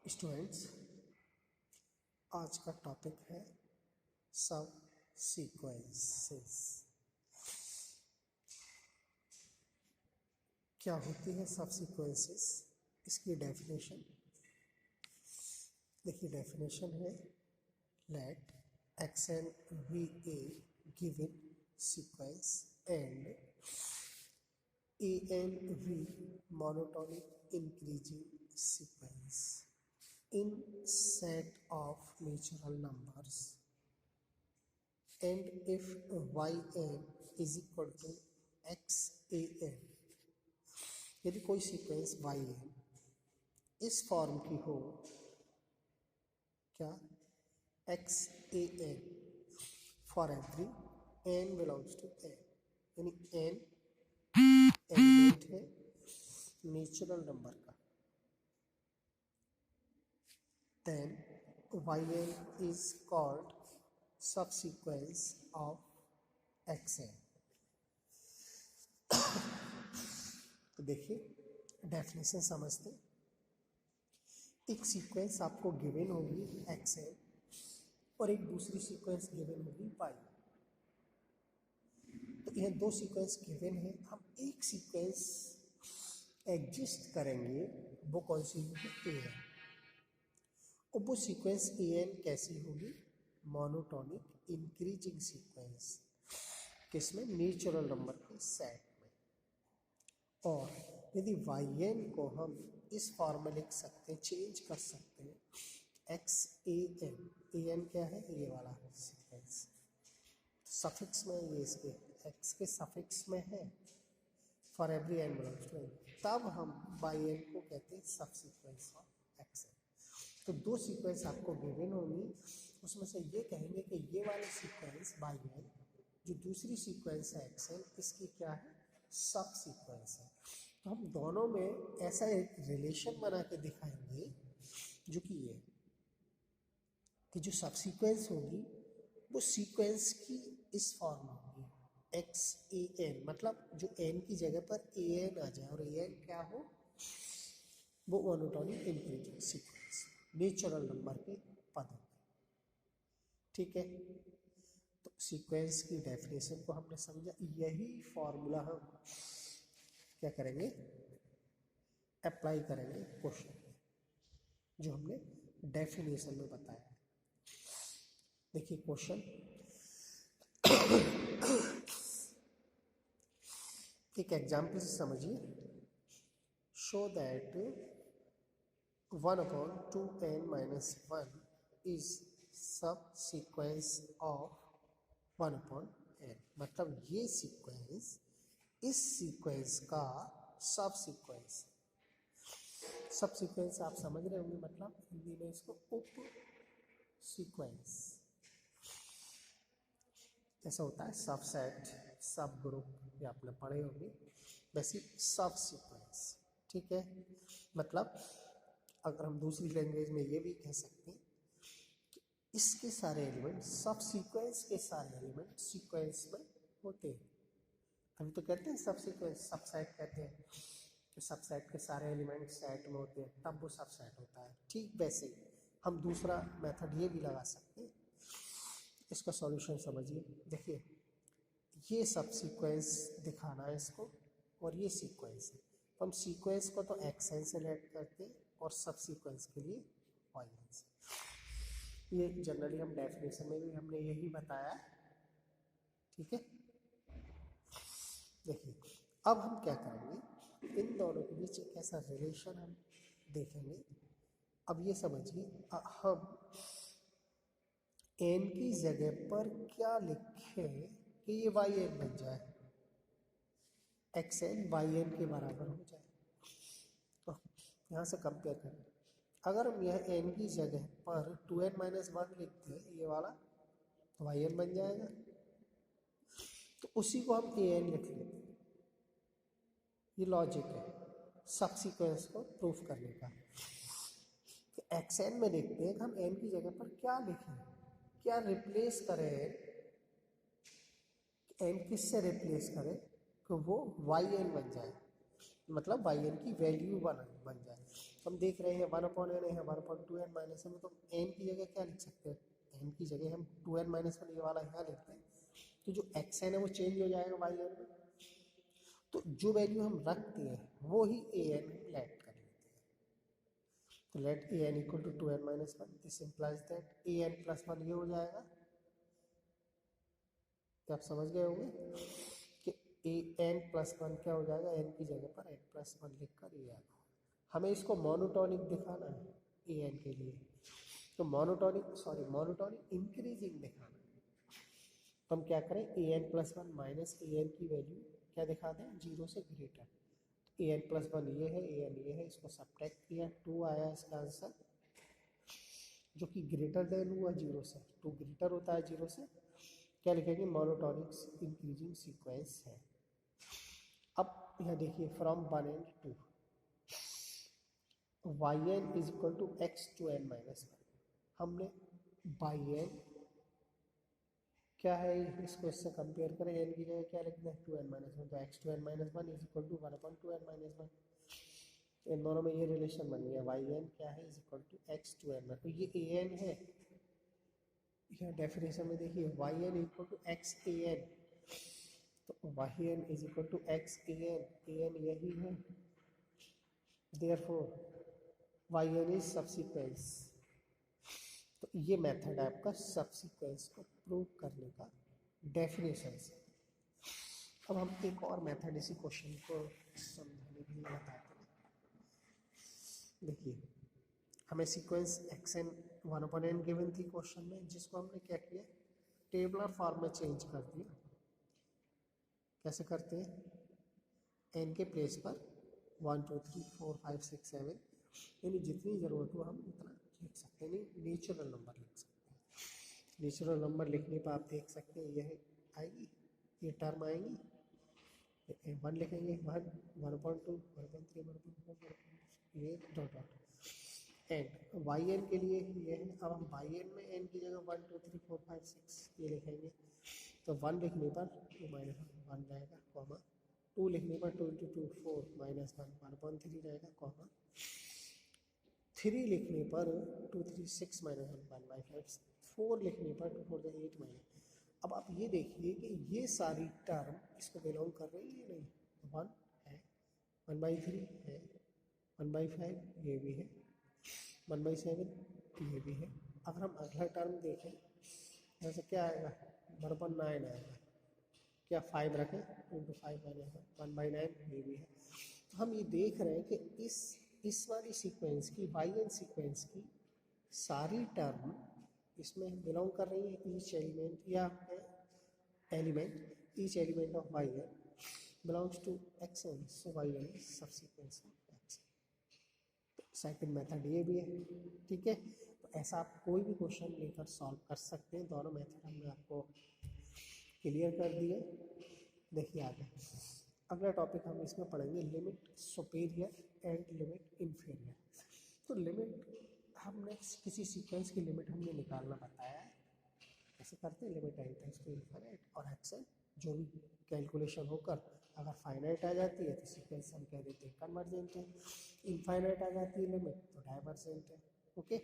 Students, आज का topic है सब सीक्वेंसेस। क्या होती है सब सीक्वेंसेस? इसकी डेफिनेशन देखिए। डेफिनेशन है let x n be a given sequence and a n be monotonic increasing sequence in set of natural numbers, and if yn is equal to xan, यदि कोई सीक्वेंस yn इस form की हो, क्या xan for every n belongs to n, यानी n element है natural number का, then yn is called subsequence of xn। तो देखिए डेफिनेशन समझते। एक सीक्वेंस आपको गिवन होगी xn और एक दूसरी सीक्वेंस गिवन होगी y। तो यह दो सीक्वेंस गिवन है, हम एक सीक्वेंस एग्जिस्ट करेंगे, वो कौन सी होगी? an। और वो सीक्वेंस an कैसी होगी? मोनोटोनिक इंक्रीजिंग सीक्वेंस, किसमें? नेचुरल नंबर के सेट में। और यदि yn को हम इस फॉर्म में लिख सकते हैं, चेंज कर सकते हैं, xan। an क्या है? ये वाला सीक्वेंस सफिक्स में, ये इसके x के सफिक्स में है for every n belongs to n, तब हम yn को कहते हैं सब सीक्वेंस ऑफ xn। तो दो सीक्वेंस आपको गिवन होंगी, उसमें से ये कहेंगे कि ये वाली सीक्वेंस yn, जो दूसरी सीक्वेंस है xn, इसकी क्या है? सब सीक्वेंस है। तो हम दोनों में ऐसा एक रिलेशन बना के दिखाएंगे जो कि ये कि जो सब सीक्वेंस होगी वो सीक्वेंस की इस फॉर्म में होगी xan, मतलब जो n की जगह पर an आ जाए और an क्या हो? वो monotonic increasing sequence, natural number के पदों में। ठीक है, तो सीक्वेंस की डेफिनेशन को हमने समझा। यही फॉर्मूला हम क्या करेंगे? अप्लाई करेंगे क्वेश्चन में, जो हमने डेफिनेशन में बताया है। देखिए क्वेश्चन, एक एग्जाम्पल से समझिए। Show that 1/2n-1 is subsequence of 1/n, मतलब ये सीक्वेंस इस सीक्वेंस का सब सीक्वेंस। सब सीक्वेंस आप समझ रहे होंगे, मतलब हिंदी में इसको उप सीक्वेंस। ऐसा होता है सबसेट, सब ग्रुप, ये आपने पढ़े होंगे। वैसे सब सीक्वेंस, ठीक है। मतलब अगर हम दूसरी लैंग्वेज में ये भी कह सकते हैं कि इसके सारे एलिमेंट, सब सीक्वेंस के सारे एलिमेंट सीक्वेंस में होते हैं। हम तो कहते हैं सब सीक्वेंस, सब सेट कहते हैं कि सब सेट के सारे एलिमेंट सेट में होते हैं, तब वो सब सेट होता है। ठीक वैसे ही हम दूसरा मेथड ये भी लगा सकते हैं। इसका सॉल्यूशन समझिए। देखिए ये सब सीक्वेंस दिखाना है इसको, और ये सीक्वेंस है, तो हम सीक्वेंस को तो xn से लेट करते हैं और सब सीक्वेंस के लिए yn से। ये जनरली हम डेफिनेशन में भी हमने यही बताया। ठीक है, देखिए अब हम क्या करेंगे, इन दोनों के बीच एक ऐसा रिलेशन हम देखेंगे। अब ये समझिए, हम n की जगह पर क्या लिखें कि ये yn बन जाए, xn yn के बराबर हो जाए। तो यहाँ से कंपेयर करें, अगर हम यह n की जगह पर 2n-1 लिखते हैं, ये वाला, तो yn बन जाएगा। तो उसी को हम an लिख लेते हैं। ये लॉजिक है सब सीक्वेंस को प्रूफ करने का। तो xn में देखते हैं कि हम n की जगह पर क्या लिखें, क्या रिप्लेस करें, n किससे रिप्लेस करें कि वो yn बन जाए, मतलब yn की वैल्यू बन जाए। हम देख रहे हैं 1/n है 1/2n माइनस में, तो n की जगह क्या लिख सकते हैं, n की जगह हम 2n-1 ये वाला यहाँ लिखते हैं, तो जो xn है वो चेंज हो जाएगा yn में, तो जो वैल्यू हम रखते हैं वो ही an लेट कर लेते हैं। तो let an equal to 2n-1, this implies that an plus 1 ये हो जाएगा, क्या आप समझ गए होंगे कि an प्लस 1 क्या हो जाएगा, n की जगह पर n प्लस 1 लिख कर ये आएगा। हमें इसको मोनोटोनिक दिखाना है an के लिए, तो मोनोटोनिक इंक्रीजिंग दिखाना है, तो हम क्या करें an प्लस 1 माइनस an की वैल्यू क्या दिखा दें, 0 से ग्रेटर, an प्लस 1 ये है, an ये है, इसको सब्ट्रैक्ट किया 2 आया इसका आंसर, जो कि ग्रेटर देन हुआ 0 से, 2 ग्रेटर होता है 0 से, क्या लिखेंगे मोनोटोनिक इंक्रीजिंग सीक्वेंस है। अब यहाँ देखिए from 1 and 2 yn is equal to x2n-1, हमने बाई n क्या है इसको इससे कंपेयर करें, n की जगह क्या लिखना है 2n-1, तो x2n-1 is equal to 1/2n-1, इन दोनों में ये रिलेशन बन गया, yn क्या है इज इक्वल टू x2n, तो ये an है, यह डेफिनेशन में देखिए yn इक्वल टू xan, तो yn is equal to xan, an यही है, देयरफॉर yn इज सब्सीक्वेंस। तो ये मेथड है आपका सब्सीक्वेंस को प्रूव करने का डेफिनेशन से। अब हम एक और मेथड इसी क्वेश्चन को समझाने के लिए बताते हैं। देखिए हमें सीक्वेंस xn 1/n गिवन थी क्वेश्चन में, जिसको हमने क्या किया टेबलर फॉर्म में चेंज कर दिया। कैसे करते हैं, n के प्लेस पर 1 2 3 4 5 6 7 यानी जितनी ज़रूरत हो हम उतना लिख सकते हैं, नहीं नेचुरल नंबर लिख सकते हैं। नेचुरल नंबर लिखने पर आप देख सकते हैं यह आएगी, ये टर्म आएंगी, 1 लिखेंगे 1 1/2 1/3 1/4 ये डॉट एंड yn के लिए ये है। अब हम yn में n की जगह 1 2 3 4 5 6 ये लिखेंगे, तो 1 लिखने पर 2 - 1 रहेगा, कॉमा 2 लिखने पर 2 × 2 4 - 1 1/3 रहेगा, कॉमा 3 लिखने पर 2 3 6 - 1 1/5, 4 लिखने पर 2 4 8 - अब आप ये देखिए कि ये सारी टर्म इसको बिलोंग कर रही है, नहीं 1 है 1/3 है 1/5 ये भी है 1/7 ये भी है। अगर हम अगला टर्म देखें जैसे क्या आएगा 1/9 आएगा, क्या 5 रखें 2 × 5 - 1/9 ये भी है। तो हम ये देख रहे हैं कि इस वाली सीक्वेंस की yn सीक्वेंस की सारी टर्म इसमें बिलोंग कर रही है, ईच एलिमेंट या element each element of yn belongs to xn, so yn is subsequence of xn। Second method ये भी है, ठीक है। तो ऐसा आप कोई भी क्वेश्चन लेकर सॉल्व कर सकते हैं, दोनों मेथड हमने आपको क्लियर कर दिए। देखिए आगे अगला टॉपिक हम इसमें पढ़ेंगे limit superior and limit inferior. तो लिमिट हमने किसी सीक्वेंस की लिमिट हमने निकालना बताया है, कैसे करते हैं, limit n tends to infinite और xn जो भी कैलकुलेशन होकर अगर फाइनाइट आ जाती है तो सीक्वेंस हम कह देते हैं कन्वर्जेंट है, इनफाइनाइट आ जाती है लिमिट तो डाइवर्जेंट है, ओके।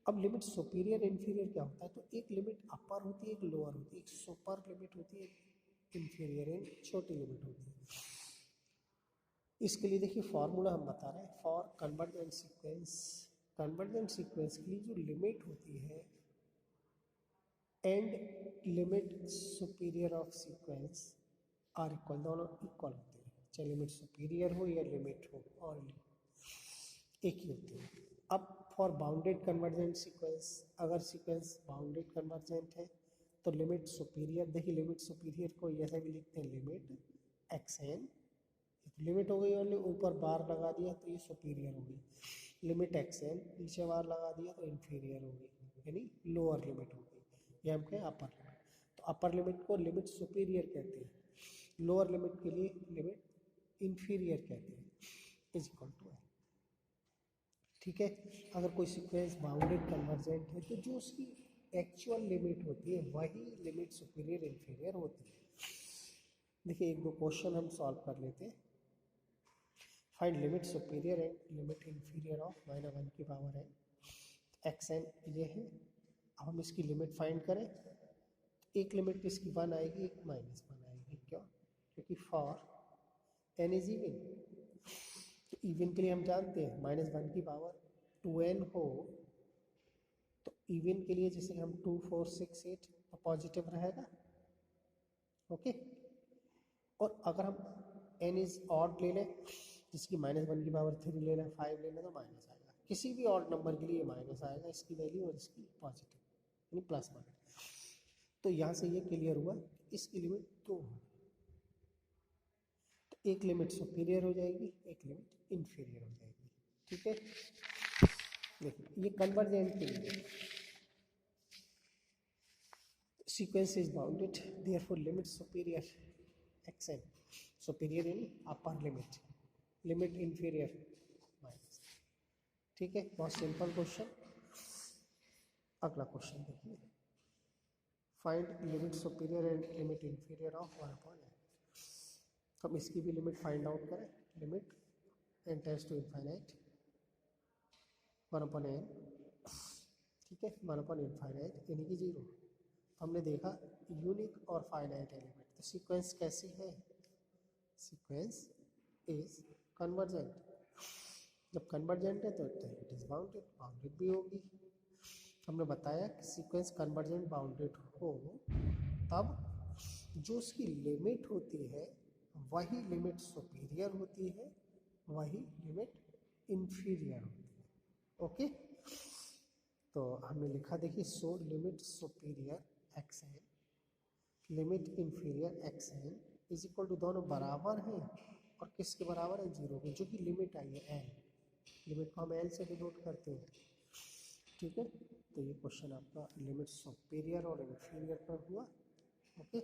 अब लिमिट सुपीरियर इन्फीरियर क्या होता है, तो एक लिमिट अपर होती है एक लोअर होती है, एक सुपर लिमिट होती है इन्फीरियर एक छोटी लिमिट होती है। इसके लिए देखिए फॉर्मूला हम बता रहे हैं for convergent sequence. Convergent sequence के लिए जो लिमिट होती है and limit superior of sequence are equal, दोनों इक्वल होते हैं, चाहे लिमिट सुपीरियर हो या लिमिट हो और एक ही होती है। अब फॉर बाउंडेड कन्वर्जेंट सीक्वेंस, अगर सीक्वेंस बाउंडेड कन्वर्जेंट है तो लिमिट सुपीरियर, देखिए लिमिट सुपीरियर को ऐसे भी लिखते हैं लिमिट xn, लिमिट हो गई और ऊपर बार लगा दिया तो ये सुपीरियर हो गई, लिमिट xn नीचे बार लगा दिया तो इन्फीरियर हो गई, यानी लोअर लिमिट हो गई, ये हम कहें अपर लिमिट। तो अपर लिमिट को लिमिट सुपीरियर कहते हैं, लोअर लिमिट के लिए लिमिट इन्फीरियर कहते हैं, इज इक्वल टू है, ठीक है। अगर कोई सीक्वेंस बाउंडेड कन्वर्जेंट है तो जो उसकी एक्चुअल लिमिट होती है वही लिमिट सुपीरियर इन्फीरियर होती है। देखिए एक दो क्वेश्चन हम सॉल्व कर लेते हैं। Find limit superior and limit inferior of -1 की पावर n एक्स एन ये है। अब हम इसकी लिमिट फाइंड करें, एक लिमिट इसकी 1 आएगी, एक -1 आएगी। क्यों? क्योंकि फॉर n इज इवन, तो इवन के लिए हम जानते हैं -1 की पावर 2n हो तो इवन के लिए जैसे हम 2 4 6 8 तो पॉजिटिव रहेगा। ओके, और अगर हम n इज ऑड ले लें, जिसकी -1 की पावर 3 ले लें, 5 ले लें, तो माइनस आएगा। किसी भी ऑड नंबर के लिए माइनस आएगा, इसकी वैल्यू और इसकी पॉजिटिव यानी +1। तो यहाँ से ये क्लियर हुआ इसकी लिमिट 2 है, तो एक लिमिट सुपीरियर हो जाएगी, एक लिमिट इन्फीरियर हो जाएगी। ठीक है, देखिए ये कन्वर्जेंट के लिए sequence is bounded, therefore limit superior x n, superior यानी upper limit, limit inferior minus. ठीक है, बहुत सिंपल क्वेश्चन। अगला क्वेश्चन देखिए, find limit superior and limit inferior of 1/n। हम इसकी भी लिमिट फाइंड आउट करें, limit n tends to infinite 1/n। ठीक है, 1/∞ यानी कि 0। हमने देखा यूनिक और फाइनाइट एलिमेंट, तो सीक्वेंस कैसी है? Sequence is convergent. जब कन्वर्जेंट है तो इट इज बाउंडेड, बाउंडेड भी होगी। हमने बताया कि सीक्वेंस कन्वर्जेंट बाउंडेड हो तब जो उसकी लिमिट होती है वही लिमिट सुपीरियर होती है, वही लिमिट इन्फीरियर होती है। ओके, तो हमने लिखा देखिए, so limit superior x n, limit inferior x n is equal to, दोनों बराबर हैं और किसके बराबर है? 0 के, जो कि लिमिट आई है एन, लिमिट को हम एल से डिनोट करते हैं। ठीक है, तो ये क्वेश्चन आपका लिमिट सुपीरियर और इन्फीरियर पर हुआ। ओके,